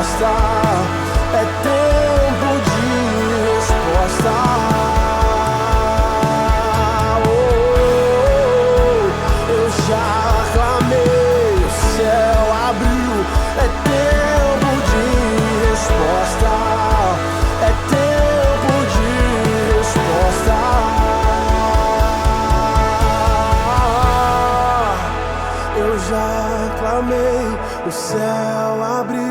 resposta. É tempo de resposta. Eu já clamei, o céu abriu. É tempo de resposta. É tempo de resposta. Eu já clamei, o céu abriu.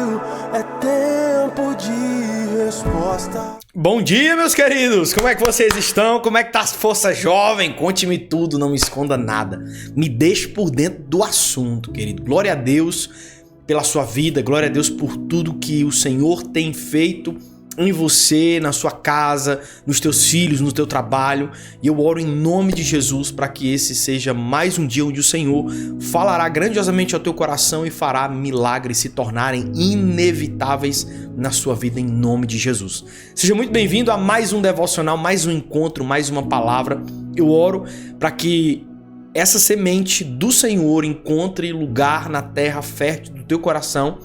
É tempo de resposta. Bom dia, meus queridos! Como é que vocês estão? Como é que tá as forças jovem? Conte-me tudo, não me esconda nada. Me deixe por dentro do assunto, querido. Glória a Deus pela sua vida, glória a Deus por tudo que o Senhor tem feito em você, na sua casa, nos teus filhos, no teu trabalho. E eu oro em nome de Jesus para que esse seja mais um dia onde o Senhor falará grandiosamente ao teu coração e fará milagres se tornarem inevitáveis na sua vida, em nome de Jesus. Seja muito bem-vindo a mais um devocional, mais um encontro, mais uma palavra. Eu oro para que essa semente do Senhor encontre lugar na terra fértil do teu coração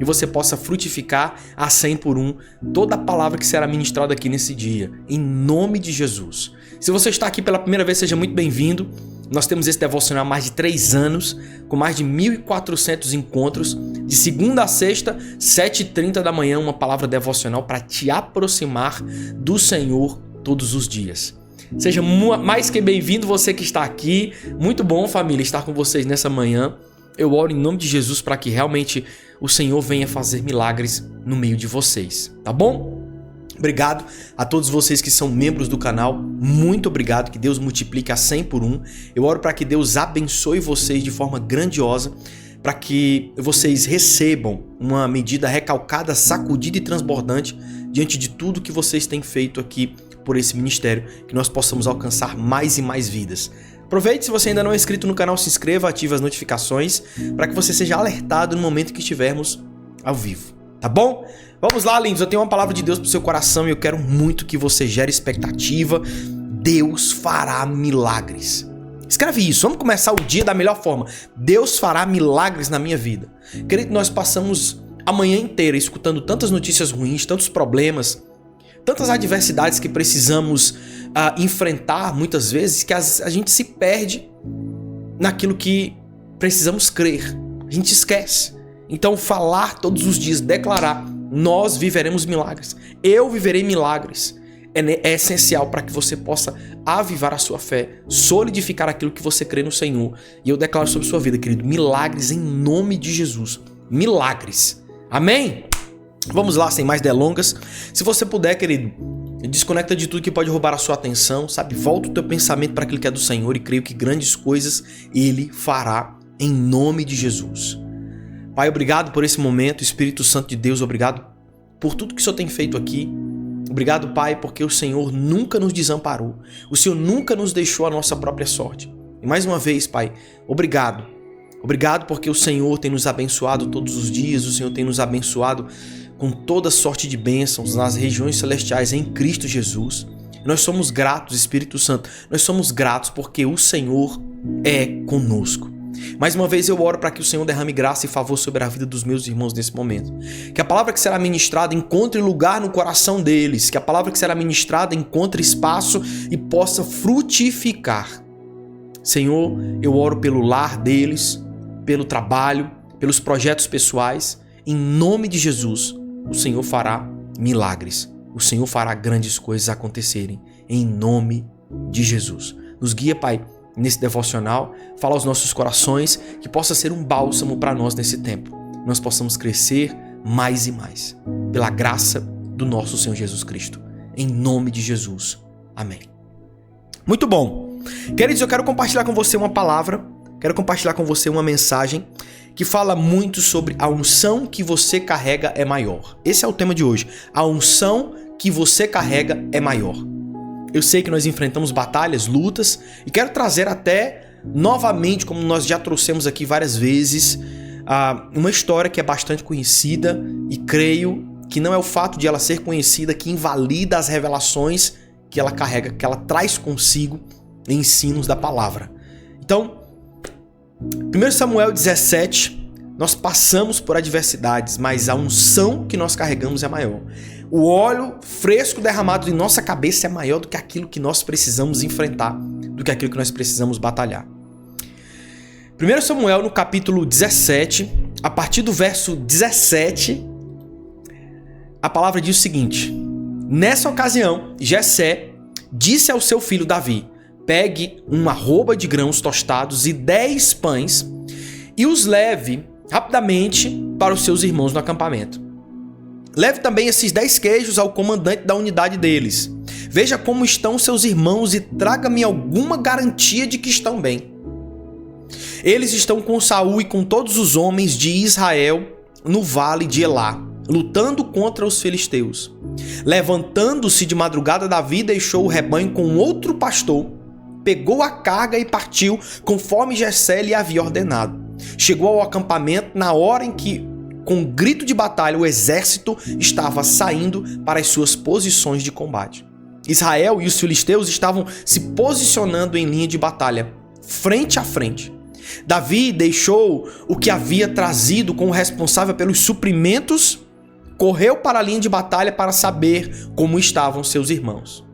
e você possa frutificar a 100 por 1 toda a palavra que será ministrada aqui nesse dia, em nome de Jesus. Se você está aqui pela primeira vez, seja muito bem-vindo. Nós temos esse devocional há mais de 3 anos, com mais de 1.400 encontros, de segunda a sexta, 7h30 da manhã, uma palavra devocional para te aproximar do Senhor todos os dias. Seja mais que bem-vindo você que está aqui. Muito bom, família, estar com vocês nessa manhã. Eu oro em nome de Jesus para que realmente o Senhor venha fazer milagres no meio de vocês, tá bom? Obrigado a todos vocês que são membros do canal, muito obrigado, que Deus multiplique a 100 por 1. Eu oro para que Deus abençoe vocês de forma grandiosa, para que vocês recebam uma medida recalcada, sacudida e transbordante diante de tudo que vocês têm feito aqui por esse ministério, que nós possamos alcançar mais e mais vidas. Aproveite, se você ainda não é inscrito no canal, se inscreva, ative as notificações para que você seja alertado no momento que estivermos ao vivo, tá bom? Vamos lá, lindos, eu tenho uma palavra de Deus pro seu coração e eu quero muito que você gere expectativa. Deus fará milagres. Escreve isso, vamos começar o dia da melhor forma. Deus fará milagres na minha vida. Querido, nós passamos a manhã inteira escutando tantas notícias ruins, tantos problemas, tantas adversidades que precisamos enfrentar muitas vezes, que a gente se perde naquilo que precisamos crer. A gente esquece. Então falar todos os dias, declarar, nós viveremos milagres. Eu viverei milagres. É essencial para que você possa avivar a sua fé, solidificar aquilo que você crê no Senhor. E eu declaro sobre sua vida, querido, milagres em nome de Jesus. Milagres. Amém? Vamos lá, sem mais delongas. Se você puder, querido, desconecta de tudo que pode roubar a sua atenção, sabe? Volta o teu pensamento para aquilo que é do Senhor e creio que grandes coisas Ele fará em nome de Jesus. Pai, obrigado por esse momento. Espírito Santo de Deus, obrigado por tudo que o Senhor tem feito aqui. Obrigado, Pai, porque o Senhor nunca nos desamparou. O Senhor nunca nos deixou a nossa própria sorte. E mais uma vez, Pai, obrigado. Obrigado porque o Senhor tem nos abençoado todos os dias. O Senhor tem nos abençoado com toda sorte de bênçãos nas regiões celestiais em Cristo Jesus. Nós somos gratos, Espírito Santo. Nós somos gratos porque o Senhor é conosco. Mais uma vez eu oro para que o Senhor derrame graça e favor sobre a vida dos meus irmãos nesse momento. Que a palavra que será ministrada encontre lugar no coração deles. Que a palavra que será ministrada encontre espaço e possa frutificar. Senhor, eu oro pelo lar deles, pelo trabalho, pelos projetos pessoais. Em nome de Jesus, o Senhor fará milagres. O Senhor fará grandes coisas acontecerem. Em nome de Jesus. Nos guia, Pai, nesse devocional. Fala aos nossos corações, que possa ser um bálsamo para nós nesse tempo. Nós possamos crescer mais e mais. Pela graça do nosso Senhor Jesus Cristo. Em nome de Jesus. Amém. Muito bom. Queridos, eu quero compartilhar com você uma palavra. Quero compartilhar com você uma mensagem que fala muito sobre a unção que você carrega é maior. Esse é o tema de hoje. A unção que você carrega é maior. Eu sei que nós enfrentamos batalhas, lutas, e quero trazer até novamente, como nós já trouxemos aqui várias vezes, uma história que é bastante conhecida e creio que não é o fato de ela ser conhecida que invalida as revelações que ela carrega, que ela traz consigo ensinos da palavra. Então, 1 Samuel 17, Nós passamos por adversidades, mas a unção que nós carregamos é maior. O óleo fresco derramado em nossa cabeça é maior do que aquilo que nós precisamos enfrentar, do que aquilo que nós precisamos batalhar. 1 Samuel, no capítulo 17, a partir do verso 17, a palavra diz o seguinte: nessa ocasião, Jessé disse ao seu filho Davi: pegue uma arroba de grãos tostados e 10 pães e os leve rapidamente para os seus irmãos no acampamento. Leve também esses 10 queijos ao comandante da unidade deles. Veja como estão seus irmãos e traga-me alguma garantia de que estão bem. Eles estão com Saul e com todos os homens de Israel no vale de Elá, lutando contra os filisteus. Levantando-se de madrugada, Davi deixou o rebanho com outro pastor, pegou a carga e partiu, conforme Jessé lhe havia ordenado. Chegou ao acampamento na hora em que, com um grito de batalha, o exército estava saindo para as suas posições de combate. Israel e os filisteus estavam se posicionando em linha de batalha, frente a frente. Davi deixou o que havia trazido como responsável pelos suprimentos, correu para a linha de batalha para saber como estavam seus irmãos.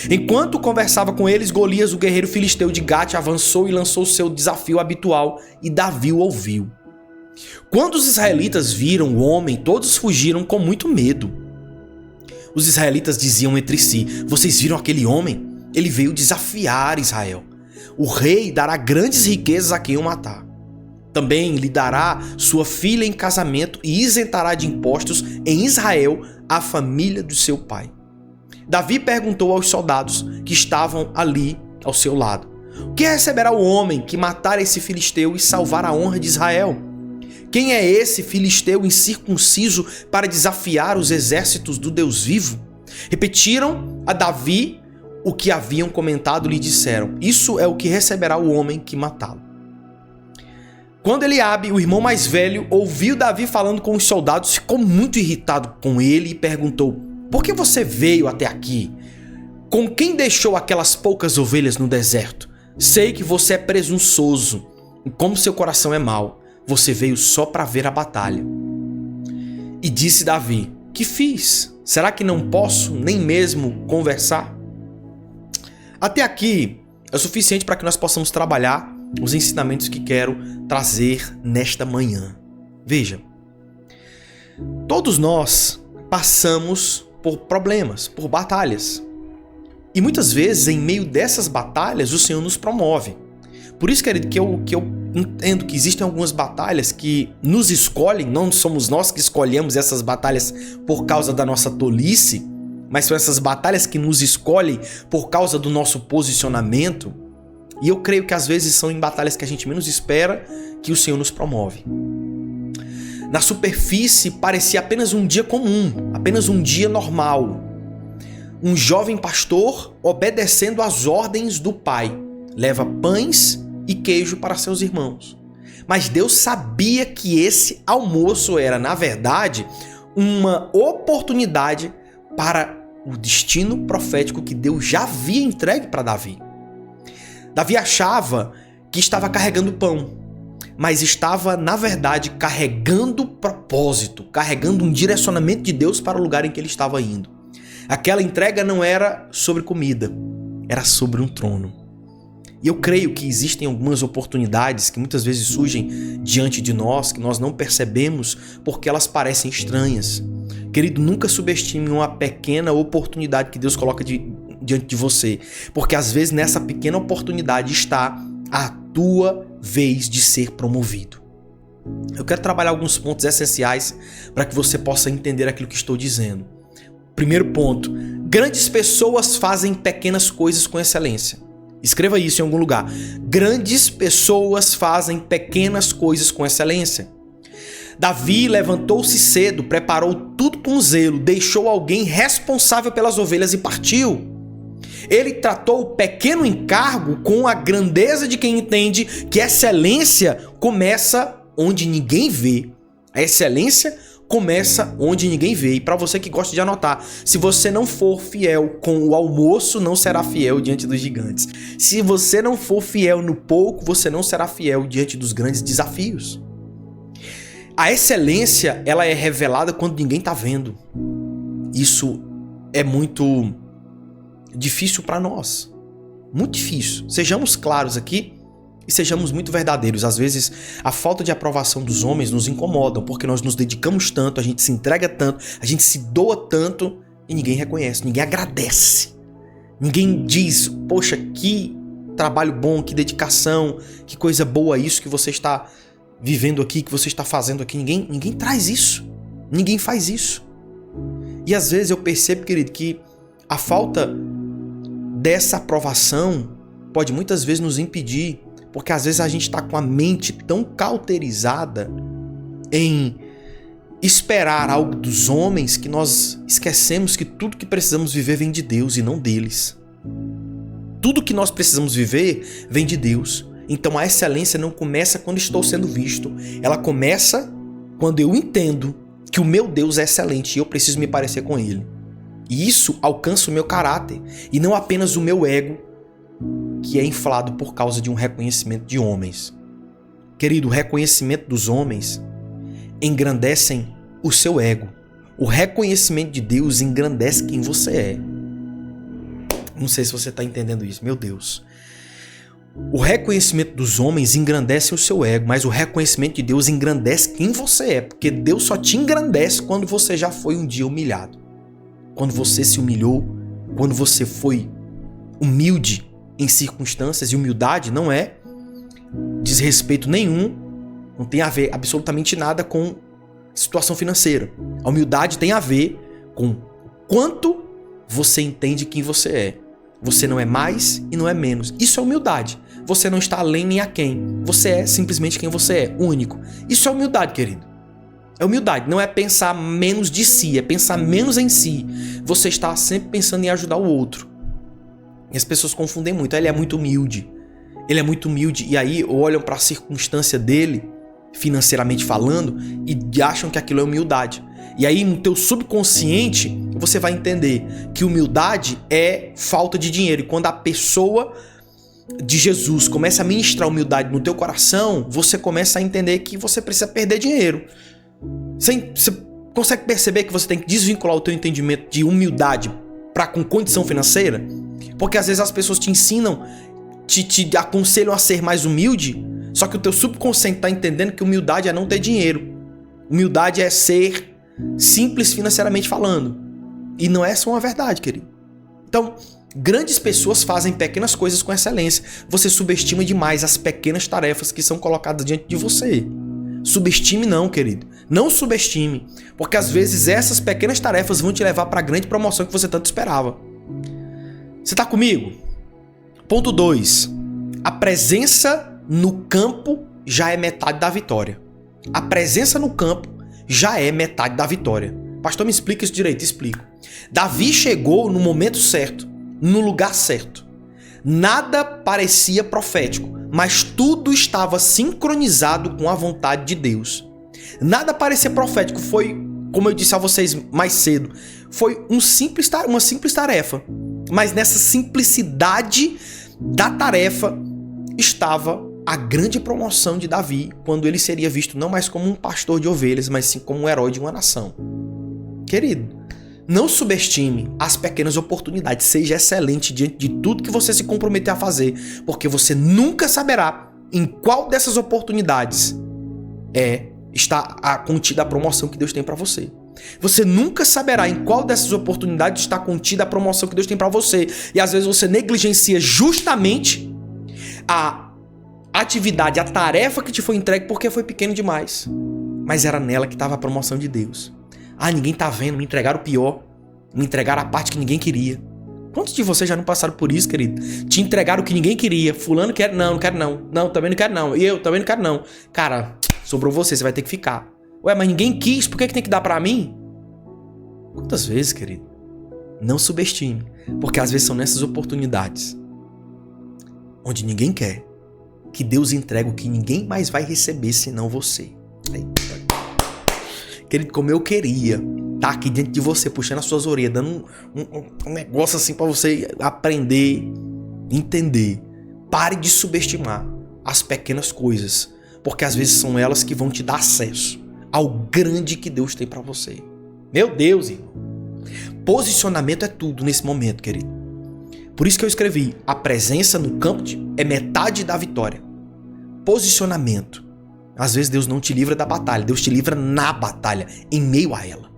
Enquanto conversava com eles, Golias, o guerreiro filisteu de Gate, avançou e lançou seu desafio habitual, e Davi o ouviu. Quando os israelitas viram o homem, todos fugiram com muito medo. Os israelitas diziam entre si: vocês viram aquele homem? Ele veio desafiar Israel. O rei dará grandes riquezas a quem o matar. Também lhe dará sua filha em casamento e isentará de impostos em Israel a família do seu pai. Davi perguntou aos soldados que estavam ali ao seu lado: o que receberá o homem que matar esse filisteu e salvar a honra de Israel? Quem é esse filisteu incircunciso para desafiar os exércitos do Deus vivo? Repetiram a Davi o que haviam comentado e lhe disseram: isso é o que receberá o homem que matá-lo. Quando Eliabe, o irmão mais velho, ouviu Davi falando com os soldados, ficou muito irritado com ele e perguntou: por que você veio até aqui? Com quem deixou aquelas poucas ovelhas no deserto? Sei que você é presunçoso e como seu coração é mau. Você veio só para ver a batalha. E disse Davi: que fiz? Será que não posso nem mesmo conversar? Até aqui é o suficiente para que nós possamos trabalhar os ensinamentos que quero trazer nesta manhã. Veja, todos nós passamos por problemas, por batalhas. E muitas vezes, em meio dessas batalhas, o Senhor nos promove. Por isso, querido, que eu entendo que existem algumas batalhas que nos escolhem, não somos nós que escolhemos essas batalhas por causa da nossa tolice, mas são essas batalhas que nos escolhem por causa do nosso posicionamento. E eu creio que às vezes são em batalhas que a gente menos espera que o Senhor nos promove. Na superfície parecia apenas um dia comum, apenas um dia normal. Um jovem pastor obedecendo às ordens do pai leva pães e queijo para seus irmãos. Mas Deus sabia que esse almoço era, na verdade, uma oportunidade para o destino profético que Deus já havia entregue para Davi. Davi achava que estava carregando pão, mas estava, na verdade, carregando propósito, carregando um direcionamento de Deus para o lugar em que ele estava indo. Aquela entrega não era sobre comida, era sobre um trono. E eu creio que existem algumas oportunidades que muitas vezes surgem diante de nós, que nós não percebemos porque elas parecem estranhas. Querido, nunca subestime uma pequena oportunidade que Deus coloca diante de você, porque às vezes nessa pequena oportunidade está a tua vez de ser promovido. Eu quero trabalhar alguns pontos essenciais para que você possa entender aquilo que estou dizendo. Primeiro ponto: grandes pessoas fazem pequenas coisas com excelência. Escreva isso em algum lugar. Grandes pessoas fazem pequenas coisas com excelência. Davi levantou-se cedo, preparou tudo com zelo, deixou alguém responsável pelas ovelhas e partiu. Ele tratou o pequeno encargo com a grandeza de quem entende que excelência começa onde ninguém vê. A excelência começa onde ninguém vê. E para você que gosta de anotar, se você não for fiel com o almoço, não será fiel diante dos gigantes. Se você não for fiel no pouco, você não será fiel diante dos grandes desafios. A excelência, ela é revelada quando ninguém tá vendo. Isso é muito difícil para nós. Muito difícil. Sejamos claros aqui e sejamos muito verdadeiros. Às vezes, a falta de aprovação dos homens nos incomoda, porque nós nos dedicamos tanto, a gente se entrega tanto, a gente se doa tanto e ninguém reconhece, ninguém agradece. Ninguém diz, poxa, que trabalho bom, que dedicação, que coisa boa isso que você está vivendo aqui, que você está fazendo aqui. Ninguém traz isso. Ninguém faz isso. E às vezes eu percebo, querido, que a falta dessa aprovação pode muitas vezes nos impedir, porque às vezes a gente está com a mente tão cauterizada em esperar algo dos homens que nós esquecemos que tudo que precisamos viver vem de Deus e não deles. Tudo que nós precisamos viver vem de Deus. Então a excelência não começa quando estou sendo visto. Ela começa quando eu entendo que o meu Deus é excelente e eu preciso me parecer com Ele. E isso alcança o meu caráter e não apenas o meu ego, que é inflado por causa de um reconhecimento de homens. Querido, o reconhecimento dos homens engrandecem o seu ego. O reconhecimento de Deus engrandece quem você é. Não sei se você está entendendo isso, meu Deus. O reconhecimento dos homens engrandece o seu ego, mas o reconhecimento de Deus engrandece quem você é, porque Deus só te engrandece quando você já foi um dia humilhado. Quando você se humilhou, quando você foi humilde em circunstâncias, e humildade não é desrespeito nenhum, não tem a ver absolutamente nada com situação financeira. A humildade tem a ver com quanto você entende quem você é. Você não é mais e não é menos. Isso é humildade. Você não está além nem aquém. Você é simplesmente quem você é, único. Isso é humildade, querido. É humildade, não é pensar menos de si, é pensar menos em si. Você está sempre pensando em ajudar o outro. E as pessoas confundem muito. Ele é muito humilde. Ele é muito humilde e aí olham para a circunstância dele, financeiramente falando, e acham que aquilo é humildade. E aí no teu subconsciente você vai entender que humildade é falta de dinheiro. E quando a pessoa de Jesus começa a ministrar humildade no teu coração, você começa a entender que você precisa perder dinheiro. Você consegue perceber que você tem que desvincular o teu entendimento de humildade para com condição financeira? Porque às vezes as pessoas te ensinam, te aconselham a ser mais humilde, só que o teu subconsciente está entendendo que humildade é não ter dinheiro. Humildade é ser simples financeiramente falando. E não é essa uma verdade, querido. Então, grandes pessoas fazem pequenas coisas com excelência. Você subestima demais as pequenas tarefas que são colocadas diante de você. Subestime não, querido. Não subestime. Porque às vezes essas pequenas tarefas vão te levar para a grande promoção que você tanto esperava. Você está comigo? Ponto 2. A presença no campo já é metade da vitória. A presença no campo já é metade da vitória. Pastor, me explica isso direito. Explico. Davi chegou no momento certo, no lugar certo. Nada parecia profético, mas tudo estava sincronizado com a vontade de Deus. Nada parecia profético, foi, como eu disse a vocês mais cedo, foi uma simples tarefa. Mas nessa simplicidade da tarefa estava a grande promoção de Davi, quando ele seria visto não mais como um pastor de ovelhas, mas sim como um herói de uma nação. Querido, não subestime as pequenas oportunidades, seja excelente diante de tudo que você se comprometer a fazer, porque você nunca saberá em qual dessas oportunidades está contida a promoção que Deus tem para você. Você nunca saberá em qual dessas oportunidades está contida a promoção que Deus tem para você. E às vezes você negligencia justamente a atividade, a tarefa que te foi entregue porque foi pequeno demais. Mas era nela que estava a promoção de Deus. Ah, ninguém tá vendo, me entregaram o pior. Me entregaram a parte que ninguém queria. Quantos de vocês já não passaram por isso, querido? Te entregaram o que ninguém queria. Fulano quer, não quero não. Não, também não quero não. E eu também não quero não. Cara, sobrou você vai ter que ficar. Ué, mas ninguém quis, por que tem que dar pra mim? Quantas vezes, querido? Não subestime, porque às vezes são nessas oportunidades onde ninguém quer que Deus entrega o que ninguém mais vai receber senão você. Querido, como eu queria estar aqui diante de você, puxando as suas orelhas, dando um negócio assim pra você aprender, entender. Pare de subestimar as pequenas coisas, porque às vezes são elas que vão te dar acesso ao grande que Deus tem para você. Meu Deus, irmão. Posicionamento é tudo nesse momento, querido. Por isso que eu escrevi, a presença no campo é metade da vitória. Posicionamento. Às vezes Deus não te livra da batalha, Deus te livra na batalha, em meio a ela.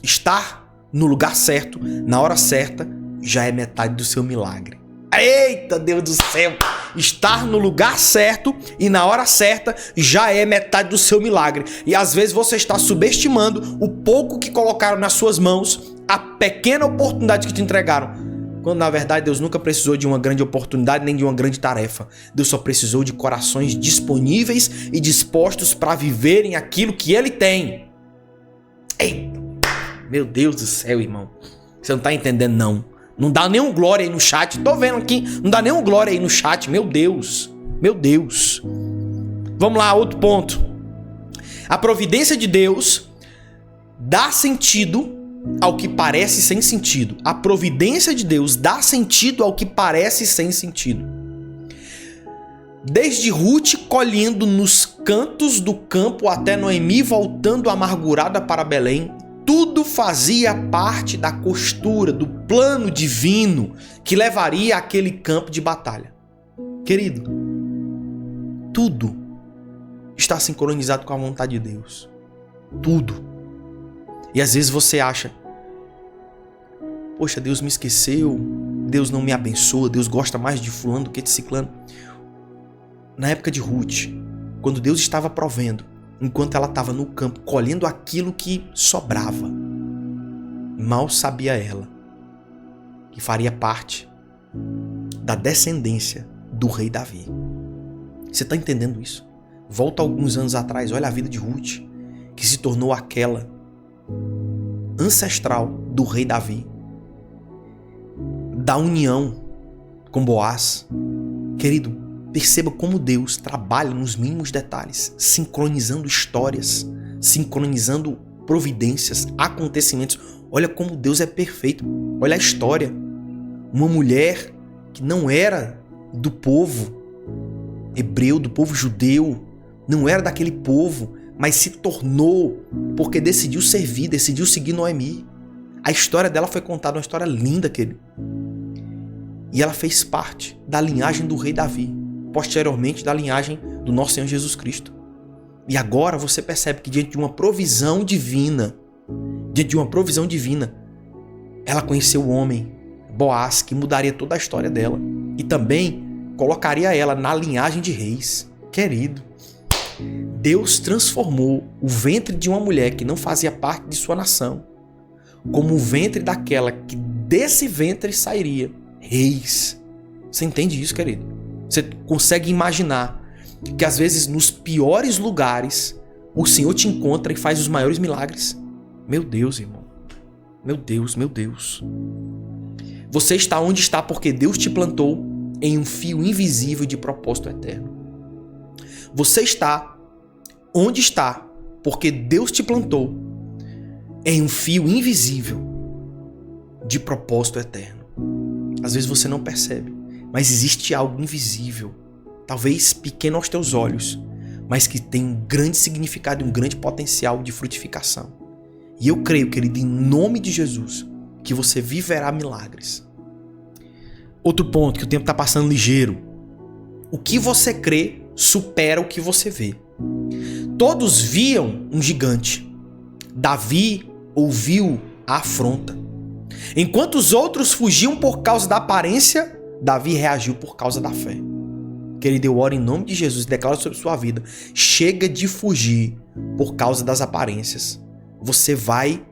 Estar no lugar certo, na hora certa, já é metade do seu milagre. Eita, Deus do céu! Estar no lugar certo e na hora certa já é metade do seu milagre. E às vezes você está subestimando o pouco que colocaram nas suas mãos, a pequena oportunidade que te entregaram. Quando na verdade Deus nunca precisou de uma grande oportunidade nem de uma grande tarefa. Deus só precisou de corações disponíveis e dispostos para viverem aquilo que Ele tem. Eita, meu Deus do céu, irmão. Você não está entendendo, não. Não dá nenhum glória aí no chat. Tô vendo aqui. Não dá nenhum glória aí no chat. Meu Deus. Meu Deus. Vamos lá, outro ponto. A providência de Deus dá sentido ao que parece sem sentido. A providência de Deus dá sentido ao que parece sem sentido. Desde Ruth colhendo nos cantos do campo até Noemi voltando amargurada para Belém, tudo fazia parte da costura, do plano divino que levaria àquele campo de batalha. Querido, tudo está sincronizado com a vontade de Deus. Tudo. E às vezes você acha, poxa, Deus me esqueceu, Deus não me abençoa, Deus gosta mais de fulano do que de ciclano. Na época de Ruth, quando Deus estava provendo, enquanto ela estava no campo colhendo aquilo que sobrava, mal sabia ela que faria parte da descendência do rei Davi. Você está entendendo isso? Volta alguns anos atrás, olha a vida de Ruth, que se tornou aquela ancestral do rei Davi, da união com Boaz. Querido, perceba como Deus trabalha nos mínimos detalhes, sincronizando histórias, sincronizando providências, acontecimentos. Olha como Deus é perfeito. Olha a história. Uma mulher que não era do povo hebreu, do povo judeu, não era daquele povo, mas se tornou porque decidiu servir, decidiu seguir Noemi. A história dela foi contada, uma história linda, querido. E ela fez parte da linhagem do rei Davi, posteriormente da linhagem do nosso Senhor Jesus Cristo. E agora você percebe que diante de uma provisão divina, ela conheceu o homem, Boaz, que mudaria toda a história dela e também colocaria ela na linhagem de reis. Querido, Deus transformou o ventre de uma mulher que não fazia parte de sua nação como o ventre daquela que desse ventre sairia reis. Você entende isso, querido? Você consegue imaginar que às vezes nos piores lugares o Senhor te encontra e faz os maiores milagres? Meu Deus, irmão. Meu Deus, meu Deus. Você está onde está porque Deus te plantou em um fio invisível de propósito eterno. Você está onde está porque Deus te plantou em um fio invisível de propósito eterno. Às vezes você não percebe, mas existe algo invisível, talvez pequeno aos teus olhos, mas que tem um grande significado e um grande potencial de frutificação. E eu creio, querido, em nome de Jesus, que você viverá milagres. Outro ponto, que o tempo está passando ligeiro. O que você crê supera o que você vê. Todos viam um gigante. Davi ouviu a afronta. Enquanto os outros fugiam por causa da aparência, Davi reagiu por causa da fé. Querido, eu oro em nome de Jesus e declaro sobre sua vida. Chega de fugir por causa das aparências. Você vai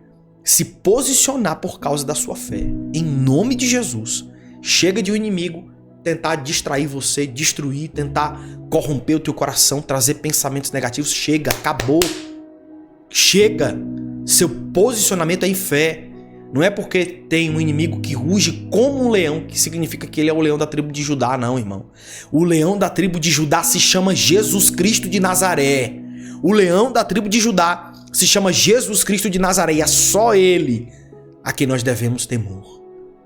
se posicionar por causa da sua fé. Em nome de Jesus. Chega de o inimigo tentar distrair você, destruir, tentar corromper o teu coração, trazer pensamentos negativos. Chega, acabou. Chega. Seu posicionamento é em fé. Não é porque tem um inimigo que ruge como um leão que significa que ele é o leão da tribo de Judá, não, irmão. O leão da tribo de Judá se chama Jesus Cristo de Nazaré. O leão da tribo de Judá se chama Jesus Cristo de Nazaré e é só Ele a quem nós devemos temor.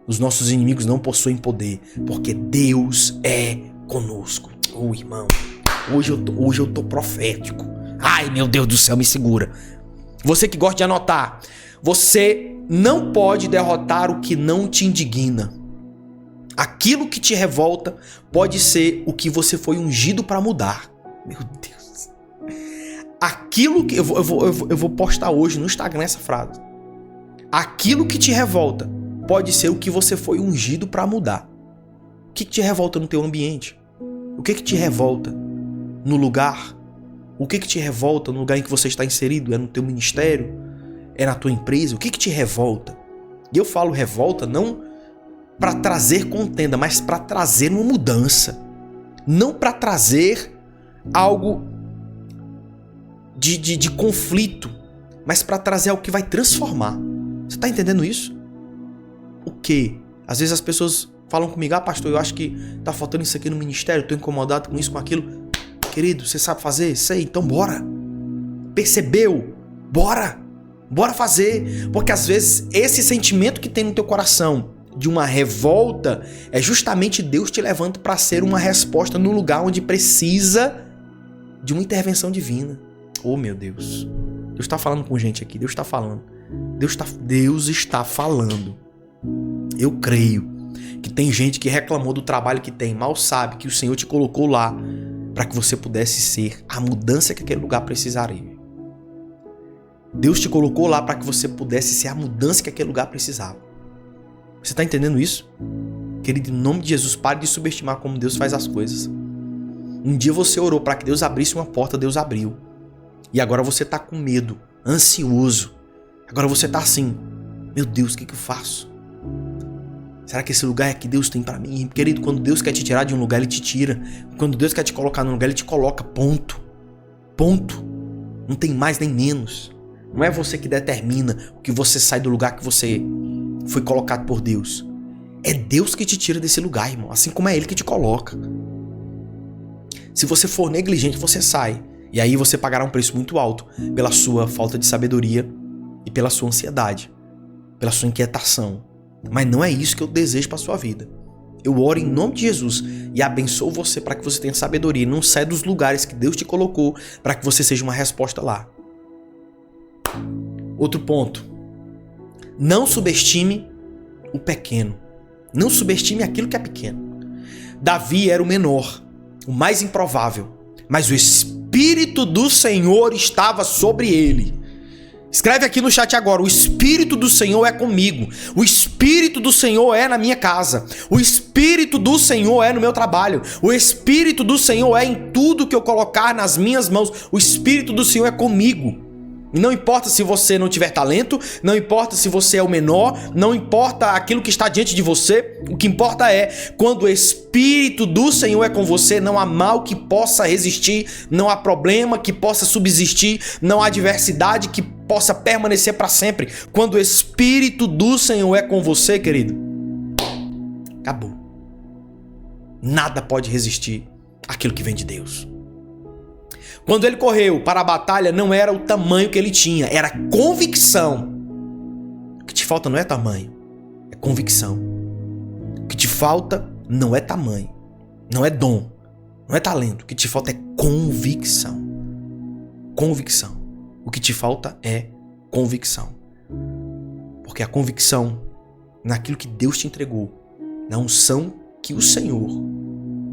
Os nossos inimigos não possuem poder, porque Deus é conosco. Irmão, hoje eu tô profético. Ai, meu Deus do céu, me segura. Você que gosta de anotar. Você não pode derrotar o que não te indigna. Aquilo que te revolta pode ser o que você foi ungido para mudar. Meu Deus. Aquilo que... Eu vou postar hoje no Instagram essa frase. Aquilo que te revolta pode ser o que você foi ungido para mudar. O que te revolta no teu ambiente? O que te revolta no lugar? O que te revolta no lugar em que você está inserido? É no teu ministério? É na tua empresa? O que te revolta? E eu falo revolta não para trazer contenda, mas para trazer uma mudança. Não para trazer algo de conflito, mas para trazer algo que vai transformar. Você está entendendo isso? O quê? Às vezes as pessoas falam comigo, pastor, eu acho que tá faltando isso aqui no ministério, eu tô incomodado com isso, com aquilo. Querido, você sabe fazer? Sei, então bora. Percebeu? Bora. Bora fazer. Porque às vezes esse sentimento que tem no teu coração de uma revolta é justamente Deus te levando para ser uma resposta no lugar onde precisa de uma intervenção divina. Oh, meu Deus. Deus está falando com gente aqui. Deus está falando. Deus está falando. Eu creio que tem gente que reclamou do trabalho que tem, mal sabe que o Senhor te colocou lá para que você pudesse ser a mudança que aquele lugar precisaria. Deus te colocou lá para que você pudesse ser a mudança que aquele lugar precisava. Você está entendendo isso? Querido, em nome de Jesus, pare de subestimar como Deus faz as coisas. Um dia você orou para que Deus abrisse uma porta, Deus abriu. E agora você está com medo, ansioso. Agora você está assim, meu Deus, o que eu faço? Será que esse lugar é que Deus tem para mim? Querido, quando Deus quer te tirar de um lugar, Ele te tira. Quando Deus quer te colocar num lugar, Ele te coloca, ponto. Ponto. Não tem mais nem menos. Não é você que determina o que você sai do lugar que você foi colocado por Deus. É Deus que te tira desse lugar, irmão. Assim como é Ele que te coloca. Se você for negligente, você sai. E aí você pagará um preço muito alto pela sua falta de sabedoria e pela sua ansiedade, pela sua inquietação. Mas não é isso que eu desejo para sua vida. Eu oro em nome de Jesus e abençoo você para que você tenha sabedoria e não saia dos lugares que Deus te colocou para que você seja uma resposta lá. Outro ponto. Não subestime o pequeno. Não subestime aquilo que é pequeno. Davi era o menor, o mais improvável, mas o Espírito do Senhor estava sobre ele. Escreve aqui no chat agora, o Espírito do Senhor é comigo, o Espírito do Senhor é na minha casa, o Espírito do Senhor é no meu trabalho, o Espírito do Senhor é em tudo que eu colocar nas minhas mãos, o Espírito do Senhor é comigo. E não importa se você não tiver talento, não importa se você é o menor, não importa aquilo que está diante de você, o que importa é quando o Espírito do Senhor é com você, não há mal que possa resistir, não há problema que possa subsistir, não há adversidade que possa permanecer para sempre. Quando o Espírito do Senhor é com você, querido, acabou. Nada pode resistir àquilo que vem de Deus. Quando ele correu para a batalha, não era o tamanho que ele tinha, era convicção. O que te falta não é tamanho, é convicção. O que te falta não é tamanho, não é dom, não é talento. O que te falta é convicção. Convicção. O que te falta é convicção. Porque a convicção naquilo que Deus te entregou, na unção que o Senhor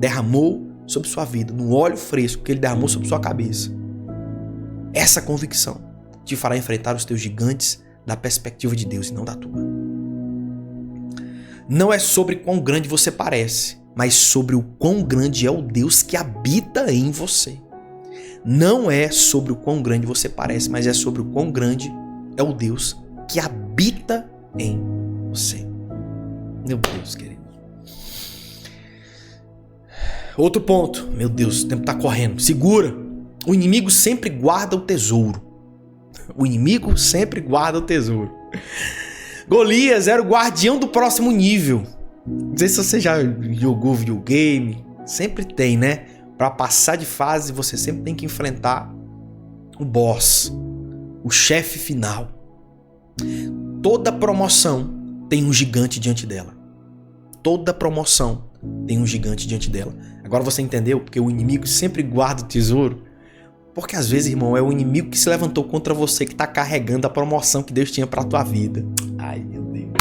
derramou sobre sua vida, no óleo fresco que Ele derramou sobre sua cabeça. Essa convicção te fará enfrentar os teus gigantes da perspectiva de Deus e não da tua. Não é sobre quão grande você parece, mas sobre o quão grande é o Deus que habita em você. Não é sobre o quão grande você parece, mas é sobre o quão grande é o Deus que habita em você. Meu Deus, querido. Outro ponto. Meu Deus, o tempo tá correndo. Segura. O inimigo sempre guarda o tesouro. O inimigo sempre guarda o tesouro. Golias era o guardião do próximo nível. Não sei se você já jogou videogame. Sempre tem, né? Para passar de fase, você sempre tem que enfrentar o boss, o chefe final. Toda promoção tem um gigante diante dela. Toda promoção tem um gigante diante dela. Agora você entendeu porque o inimigo sempre guarda o tesouro? Porque às vezes, irmão, é o inimigo que se levantou contra você que está carregando a promoção que Deus tinha para a tua vida. Ai, meu Deus.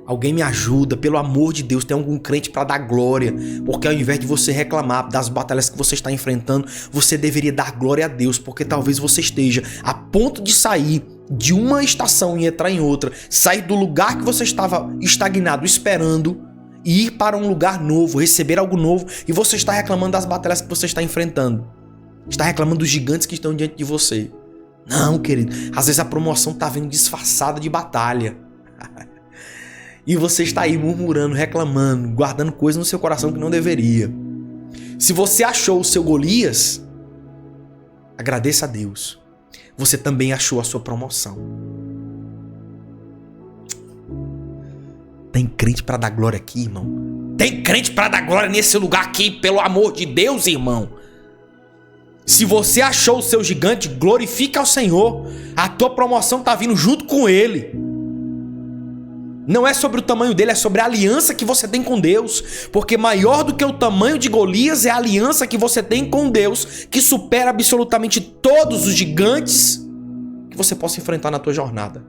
Alguém me ajuda, pelo amor de Deus, tem algum crente para dar glória. Porque ao invés de você reclamar das batalhas que você está enfrentando, você deveria dar glória a Deus. Porque talvez você esteja a ponto de sair de uma estação e entrar em outra. Sair do lugar que você estava estagnado esperando e ir para um lugar novo, receber algo novo. E você está reclamando das batalhas que você está enfrentando. Está reclamando dos gigantes que estão diante de você. Não, querido. Às vezes a promoção está vindo disfarçada de batalha. E você está aí murmurando, reclamando, guardando coisas no seu coração que não deveria. Se você achou o seu Golias, agradeça a Deus. Você também achou a sua promoção. Tem crente para dar glória aqui, irmão? Tem crente para dar glória nesse lugar aqui, pelo amor de Deus, irmão? Se você achou o seu gigante, glorifica ao Senhor. A tua promoção está vindo junto com ele. Não é sobre o tamanho dele, é sobre a aliança que você tem com Deus. Porque maior do que o tamanho de Golias é a aliança que você tem com Deus, que supera absolutamente todos os gigantes que você possa enfrentar na tua jornada.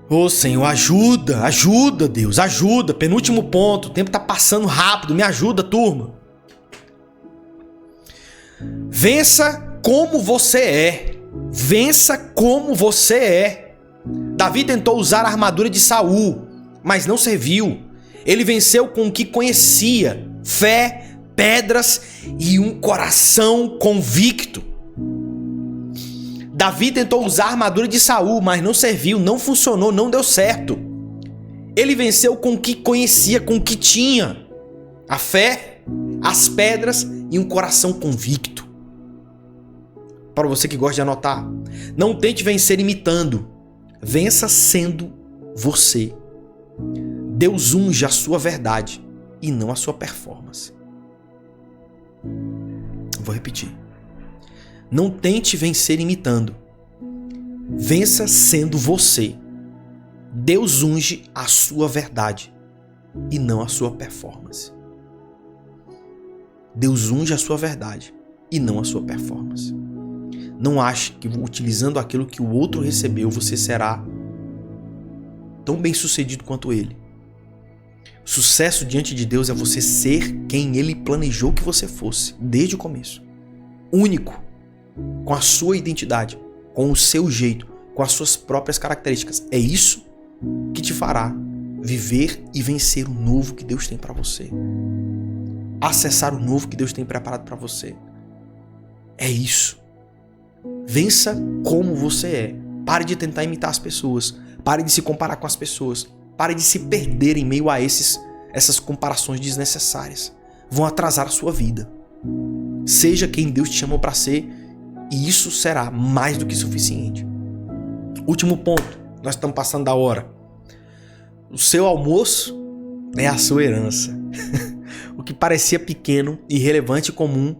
Ô Senhor, ajuda Deus, ajuda. Penúltimo ponto, o tempo tá passando rápido, me ajuda, turma. Vença como você é. Vença como você é. Davi tentou usar a armadura de Saul, mas não serviu. Ele venceu com o que conhecia: fé, pedras e um coração convicto. Davi tentou usar a armadura de Saul, mas não serviu, não funcionou, não deu certo. Ele venceu com o que conhecia, com o que tinha: a fé, as pedras e um coração convicto. Para você que gosta de anotar, não tente vencer imitando, vença sendo você. Deus unge a sua verdade e não a sua performance. Vou repetir. Não tente vencer imitando. Vença sendo você. Deus unge a sua verdade e não a sua performance. Deus unge a sua verdade e não a sua performance. Não ache que utilizando aquilo que o outro recebeu, você será tão bem sucedido quanto ele. Sucesso diante de Deus é você ser quem Ele planejou que você fosse, desde o começo. Único, com a sua identidade, com o seu jeito, com as suas próprias características. É isso que te fará viver e vencer o novo que Deus tem para você. Acessar o novo que Deus tem preparado para você. É isso. Vença como você é. Pare de tentar imitar as pessoas. Pare de se comparar com as pessoas. Pare de se perder em meio a essas comparações desnecessárias. Vão atrasar a sua vida. Seja quem Deus te chamou para ser, e isso será mais do que suficiente. Último ponto, nós estamos passando da hora. O seu almoço é a sua herança. O que parecia pequeno, irrelevante e comum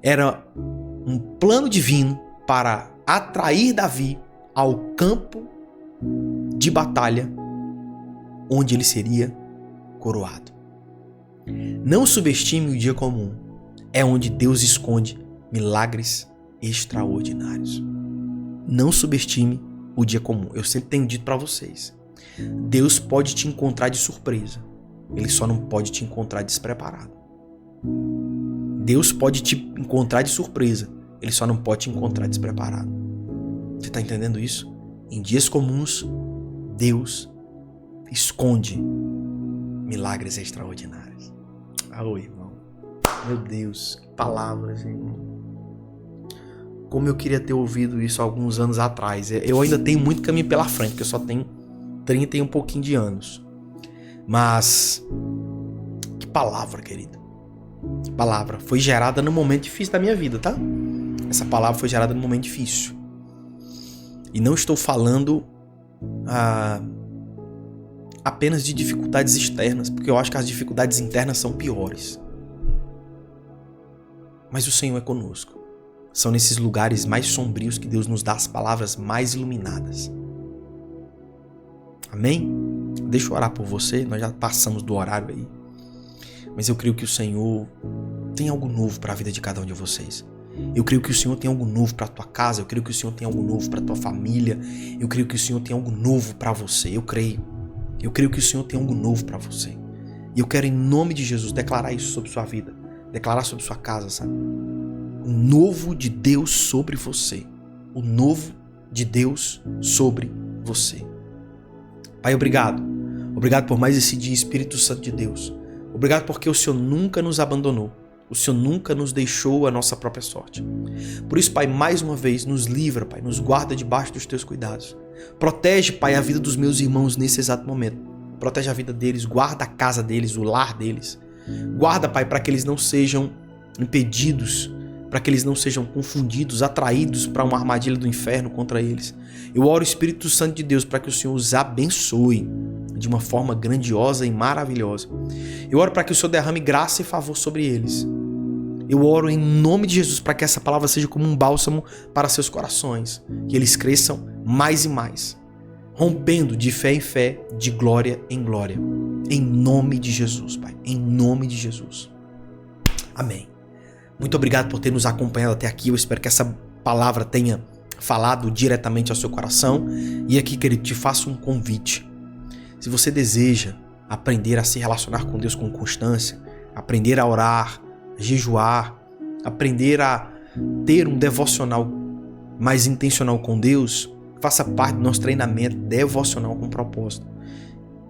era um plano divino para atrair Davi ao campo de batalha onde ele seria coroado. Não subestime o dia comum. É onde Deus esconde milagres extraordinários. Não subestime o dia comum. Eu sempre tenho dito para vocês. Deus pode te encontrar de surpresa. Ele só não pode te encontrar despreparado. Deus pode te encontrar de surpresa. Ele só não pode te encontrar despreparado. Você está entendendo isso? Em dias comuns, Deus esconde milagres extraordinários. Oi, irmão. Meu Deus, que palavras, irmão. Como eu queria ter ouvido isso alguns anos atrás. Eu ainda tenho muito caminho pela frente, porque eu só tenho 30 e um pouquinho de anos. Mas que palavra, querido. Que palavra. Foi gerada num momento difícil da minha vida, tá? Essa palavra foi gerada num momento difícil. E não estou falando apenas de dificuldades externas, porque eu acho que as dificuldades internas são piores. Mas o Senhor é conosco. São nesses lugares mais sombrios que Deus nos dá as palavras mais iluminadas. Amém? Deixa eu orar por você, nós já passamos do horário aí. Mas eu creio que o Senhor tem algo novo para a vida de cada um de vocês. Eu creio que o Senhor tem algo novo para a tua casa. Eu creio que o Senhor tem algo novo para a tua família. Eu creio que o Senhor tem algo novo para você. Eu creio que o Senhor tem algo novo para você. E eu quero, em nome de Jesus, declarar isso sobre sua vida. Declarar sobre sua casa, sabe? O novo de Deus sobre você. O novo de Deus sobre você. Pai, obrigado. Obrigado por mais esse dia, Espírito Santo de Deus. Obrigado porque o Senhor nunca nos abandonou. O Senhor nunca nos deixou a nossa própria sorte. Por isso, Pai, mais uma vez, nos livra, Pai, nos guarda debaixo dos teus cuidados. Protege, Pai, a vida dos meus irmãos nesse exato momento. Protege a vida deles, guarda a casa deles, o lar deles. Guarda, Pai, para que eles não sejam impedidos, para que eles não sejam confundidos, atraídos para uma armadilha do inferno contra eles. Eu oro, Espírito Santo de Deus, para que o Senhor os abençoe de uma forma grandiosa e maravilhosa. Eu oro para que o Senhor derrame graça e favor sobre eles. Eu oro em nome de Jesus para que essa palavra seja como um bálsamo para seus corações, que eles cresçam mais e mais, rompendo de fé em fé, de glória em glória. Em nome de Jesus, Pai. Em nome de Jesus. Amém. Muito obrigado por ter nos acompanhado até aqui. Eu espero que essa palavra tenha falado diretamente ao seu coração. E aqui, querido, te faço um convite. Se você deseja aprender a se relacionar com Deus com constância, aprender a orar, jejuar, aprender a ter um devocional mais intencional com Deus, faça parte do nosso treinamento devocional com propósito.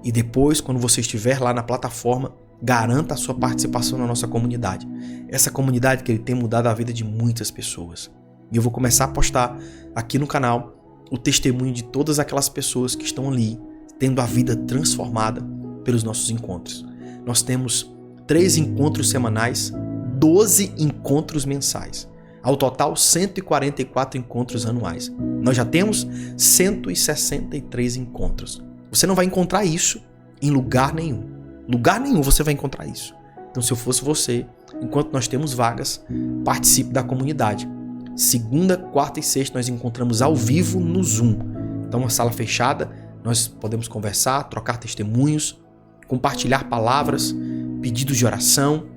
E depois, quando você estiver lá na plataforma, garanta a sua participação na nossa comunidade. Essa comunidade que ele tem mudado a vida de muitas pessoas. E eu vou começar a postar aqui no canal o testemunho de todas aquelas pessoas que estão ali, tendo a vida transformada pelos nossos encontros. Nós temos 3 encontros semanais, 12 encontros mensais. Ao total, 144 encontros anuais. Nós já temos 163 encontros. Você não vai encontrar isso em lugar nenhum. Lugar nenhum você vai encontrar isso. Então, se eu fosse você, enquanto nós temos vagas, participe da comunidade. Segunda, quarta e sexta nós encontramos ao vivo no Zoom. Então, uma sala fechada, nós podemos conversar, trocar testemunhos, compartilhar palavras, pedidos de oração.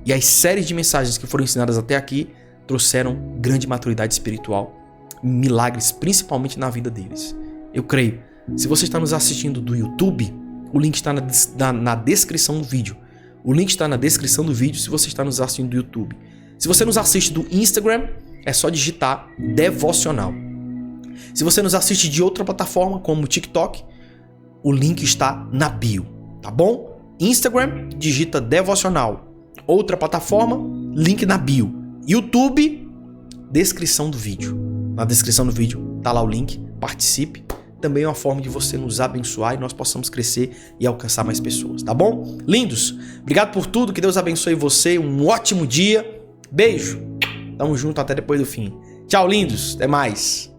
E as séries de mensagens que foram ensinadas até aqui trouxeram grande maturidade espiritual, milagres, principalmente na vida deles. Eu creio. Se você está nos assistindo do YouTube, o link está na descrição do vídeo. O link está na descrição do vídeo se você está nos assistindo do YouTube. Se você nos assiste do Instagram, é só digitar Devocional. Se você nos assiste de outra plataforma, como o TikTok, o link está na bio, tá bom? Instagram, digita Devocional. Outra plataforma, link na bio. YouTube, descrição do vídeo. Na descrição do vídeo tá lá o link, participe. Também é uma forma de você nos abençoar e nós possamos crescer e alcançar mais pessoas, tá bom? Lindos, obrigado por tudo, que Deus abençoe você, um ótimo dia, beijo, tamo junto até depois do fim. Tchau, lindos, até mais.